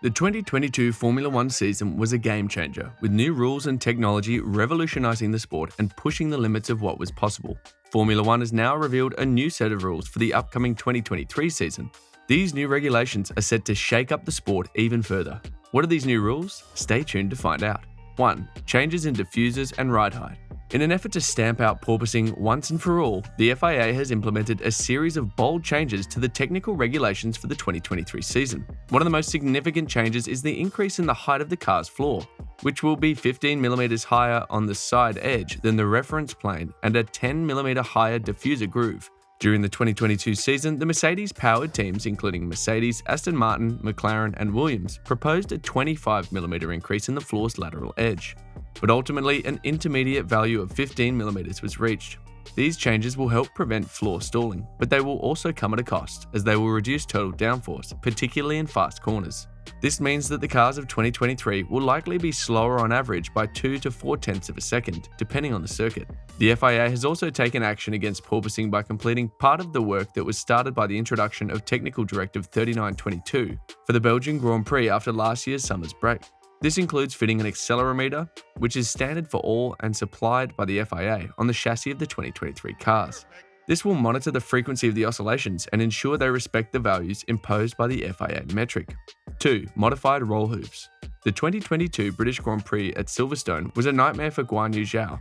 The 2022 Formula One season was a game changer, with new rules and technology revolutionizing the sport and pushing the limits of what was possible. Formula One has now revealed a new set of rules for the upcoming 2023 season. These new regulations are set to shake up the sport even further. What are these new rules? Stay tuned to find out. 1. Changes in diffusers and ride height. In an effort to stamp out porpoising once and for all, the FIA has implemented a series of bold changes to the technical regulations for the 2023 season. One of the most significant changes is the increase in the height of the car's floor, which will be 15mm higher on the side edge than the reference plane and a 10mm higher diffuser groove. During the 2022 season, the Mercedes-powered teams, including Mercedes, Aston Martin, McLaren, and Williams, proposed a 25mm increase in the floor's lateral edge. But ultimately, an intermediate value of 15mm was reached. These changes will help prevent floor stalling, but they will also come at a cost, as they will reduce total downforce, particularly in fast corners. This means that the cars of 2023 will likely be slower on average by 2 to 4 tenths of a second, depending on the circuit. The FIA has also taken action against porpoising by completing part of the work that was started by the introduction of Technical Directive 3922 for the Belgian Grand Prix after last year's summer's break. This includes fitting an accelerometer, which is standard for all and supplied by the FIA on the chassis of the 2023 cars. This will monitor the frequency of the oscillations and ensure they respect the values imposed by the FIA metric. 2. Modified roll hoops. The 2022 British Grand Prix at Silverstone was a nightmare for Guan Yu Zhao,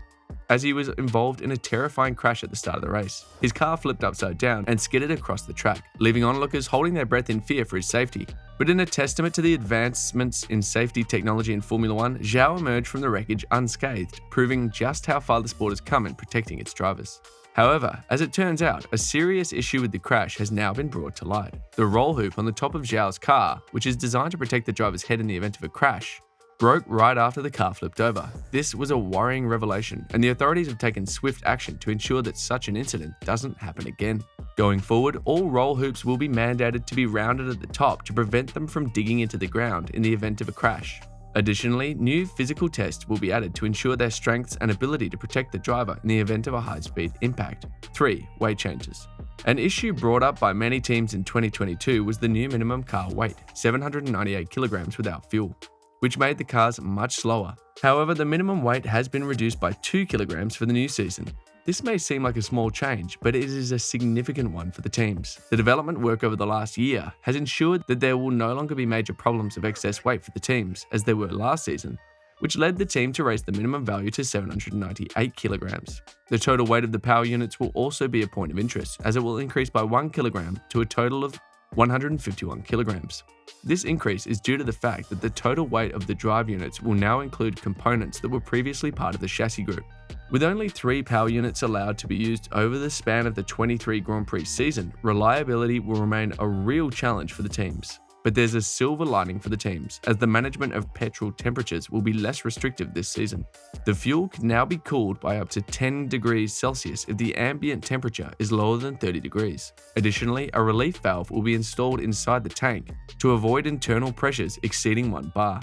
as he was involved in a terrifying crash at the start of the race. His car flipped upside down and skidded across the track, leaving onlookers holding their breath in fear for his safety. But in a testament to the advancements in safety technology in Formula One, Zhao emerged from the wreckage unscathed, proving just how far the sport has come in protecting its drivers. However, as it turns out, a serious issue with the crash has now been brought to light. The roll hoop on the top of Zhao's car, which is designed to protect the driver's head in the event of a crash, broke right after the car flipped over. This was a worrying revelation, and the authorities have taken swift action to ensure that such an incident doesn't happen again. Going forward, all roll hoops will be mandated to be rounded at the top to prevent them from digging into the ground in the event of a crash. Additionally, new physical tests will be added to ensure their strengths and ability to protect the driver in the event of a high-speed impact. 3. Weight changes. An issue brought up by many teams in 2022 was the new minimum car weight, 798 kilograms without fuel, which made the cars much slower. However, the minimum weight has been reduced by 2 kilograms for the new season. This may seem like a small change, but it is a significant one for the teams. The development work over the last year has ensured that there will no longer be major problems of excess weight for the teams, as there were last season, which led the team to raise the minimum value to 798 kilograms. The total weight of the power units will also be a point of interest, as it will increase by 1 kilogram to a total of 151 kilograms. This increase is due to the fact that the total weight of the drive units will now include components that were previously part of the chassis group. With only 3 power units allowed to be used over the span of the 23 Grand Prix season, reliability will remain a real challenge for the teams. But there's a silver lining for the teams, as the management of petrol temperatures will be less restrictive this season. The fuel can now be cooled by up to 10 degrees Celsius if the ambient temperature is lower than 30 degrees. Additionally, a relief valve will be installed inside the tank to avoid internal pressures exceeding 1 bar.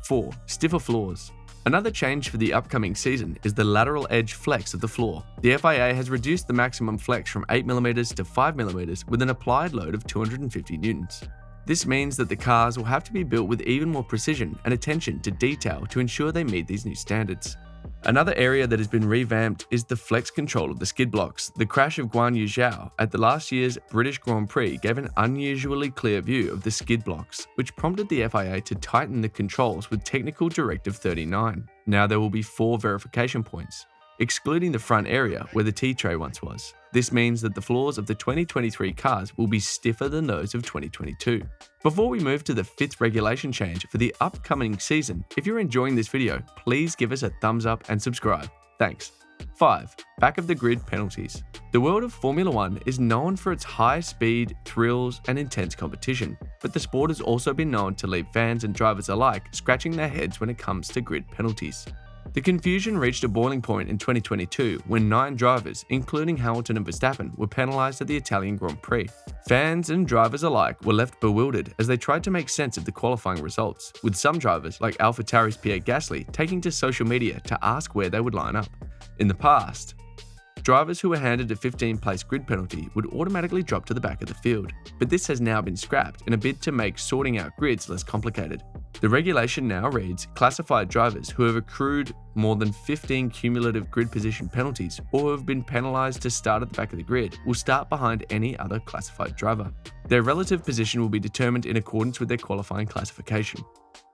4. Stiffer floors. Another change for the upcoming season is the lateral edge flex of the floor. The FIA has reduced the maximum flex from 8mm to 5mm with an applied load of 250 newtons. This means that the cars will have to be built with even more precision and attention to detail to ensure they meet these new standards. Another area that has been revamped is the flex control of the skid blocks. The crash of Guan Yu Zhao at the last year's British Grand Prix gave an unusually clear view of the skid blocks, which prompted the FIA to tighten the controls with Technical Directive 39. Now there will be 4 verification points, excluding the front area where the T-tray once was. This means that the floors of the 2023 cars will be stiffer than those of 2022. Before we move to the 5th regulation change for the upcoming season, if you're enjoying this video, please give us a thumbs up and subscribe. Thanks. 5. Back of the grid penalties. The world of Formula One is known for its high speed, thrills, and intense competition, but the sport has also been known to leave fans and drivers alike scratching their heads when it comes to grid penalties. The confusion reached a boiling point in 2022 when 9 drivers, including Hamilton and Verstappen, were penalised at the Italian Grand Prix. Fans and drivers alike were left bewildered as they tried to make sense of the qualifying results, with some drivers, like AlphaTauri's Pierre Gasly, taking to social media to ask where they would line up. In the past, Drivers who were handed a 15-place grid penalty would automatically drop to the back of the field, but this has now been scrapped in a bid to make sorting out grids less complicated. The regulation now reads, classified drivers who have accrued more than 15 cumulative grid position penalties or who have been penalised to start at the back of the grid will start behind any other classified driver. Their relative position will be determined in accordance with their qualifying classification.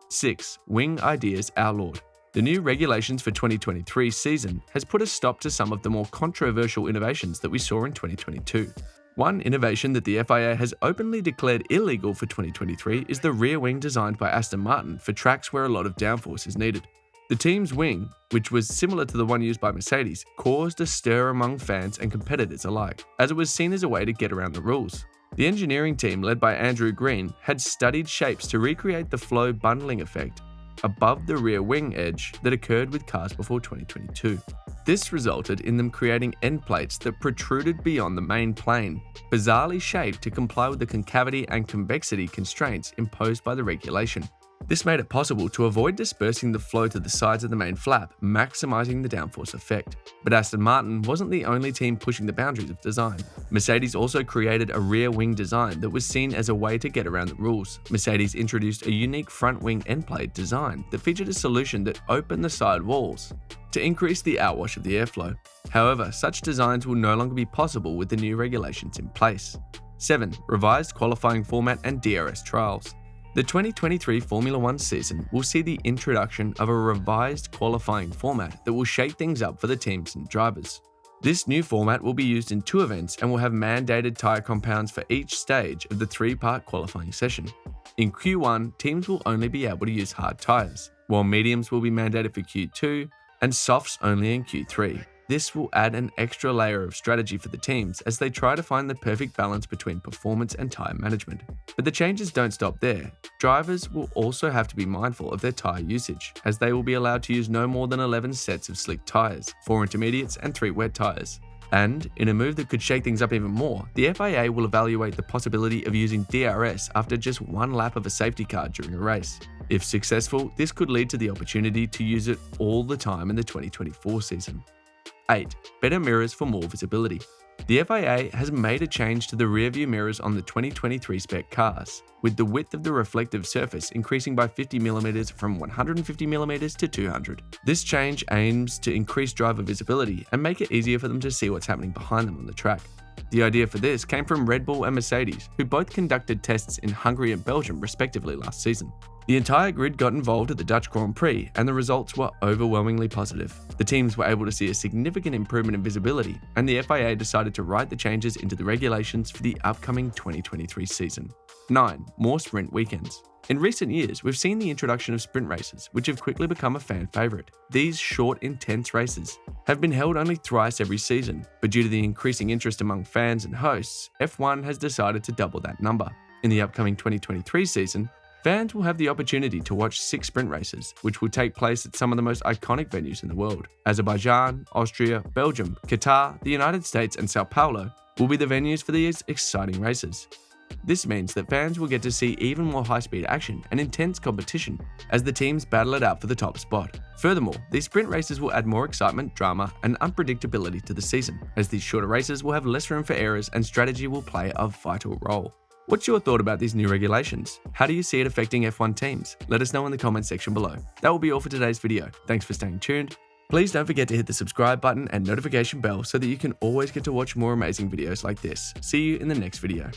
6. Wing ideas outlawed. The new regulations for 2023 season has put a stop to some of the more controversial innovations that we saw in 2022. One innovation that the FIA has openly declared illegal for 2023 is the rear wing designed by Aston Martin for tracks where a lot of downforce is needed. The team's wing, which was similar to the one used by Mercedes, caused a stir among fans and competitors alike, as it was seen as a way to get around the rules. The engineering team, led by Andrew Green, had studied shapes to recreate the flow bundling effect above the rear wing edge that occurred with cars before 2022. This resulted in them creating end plates that protruded beyond the main plane, bizarrely shaped to comply with the concavity and convexity constraints imposed by the regulation. This made it possible to avoid dispersing the flow to the sides of the main flap, maximizing the downforce effect. But Aston Martin wasn't the only team pushing the boundaries of design. Mercedes also created a rear wing design that was seen as a way to get around the rules. Mercedes introduced a unique front wing end plate design that featured a solution that opened the side walls to increase the outwash of the airflow. However, such designs will no longer be possible with the new regulations in place. 7. Revised qualifying format and DRS trials. The 2023 Formula One season will see the introduction of a revised qualifying format that will shake things up for the teams and drivers. This new format will be used in 2 events and will have mandated tyre compounds for each stage of the 3-part qualifying session. In Q1, teams will only be able to use hard tyres, while mediums will be mandated for Q2 and softs only in Q3. This will add an extra layer of strategy for the teams as they try to find the perfect balance between performance and tyre management. But the changes don't stop there. Drivers will also have to be mindful of their tyre usage, as they will be allowed to use no more than 11 sets of slick tyres, 4 intermediates and 3 wet tyres. And, in a move that could shake things up even more, the FIA will evaluate the possibility of using DRS after just 1 lap of a safety car during a race. If successful, this could lead to the opportunity to use it all the time in the 2024 season. 8. Better mirrors for more visibility. The FIA has made a change to the rearview mirrors on the 2023 spec cars, with the width of the reflective surface increasing by 50mm from 150mm to 200. This change aims to increase driver visibility and make it easier for them to see what's happening behind them on the track. The idea for this came from Red Bull and Mercedes, who both conducted tests in Hungary and Belgium respectively last season. The entire grid got involved at the Dutch Grand Prix, and the results were overwhelmingly positive. The teams were able to see a significant improvement in visibility, and the FIA decided to write the changes into the regulations for the upcoming 2023 season. 9. More sprint weekends. In recent years, we've seen the introduction of sprint races, which have quickly become a fan favourite. These short, intense races have been held only thrice every season, but due to the increasing interest among fans and hosts, F1 has decided to double that number. In the upcoming 2023 season, fans will have the opportunity to watch 6 sprint races, which will take place at some of the most iconic venues in the world. Azerbaijan, Austria, Belgium, Qatar, the United States, and Sao Paulo will be the venues for these exciting races. This means that fans will get to see even more high-speed action and intense competition as the teams battle it out for the top spot. Furthermore, these sprint races will add more excitement, drama, and unpredictability to the season, as these shorter races will have less room for errors and strategy will play a vital role. What's your thought about these new regulations? How do you see it affecting F1 teams? Let us know in the comments section below. That will be all for today's video. Thanks for staying tuned. Please don't forget to hit the subscribe button and notification bell so that you can always get to watch more amazing videos like this. See you in the next video.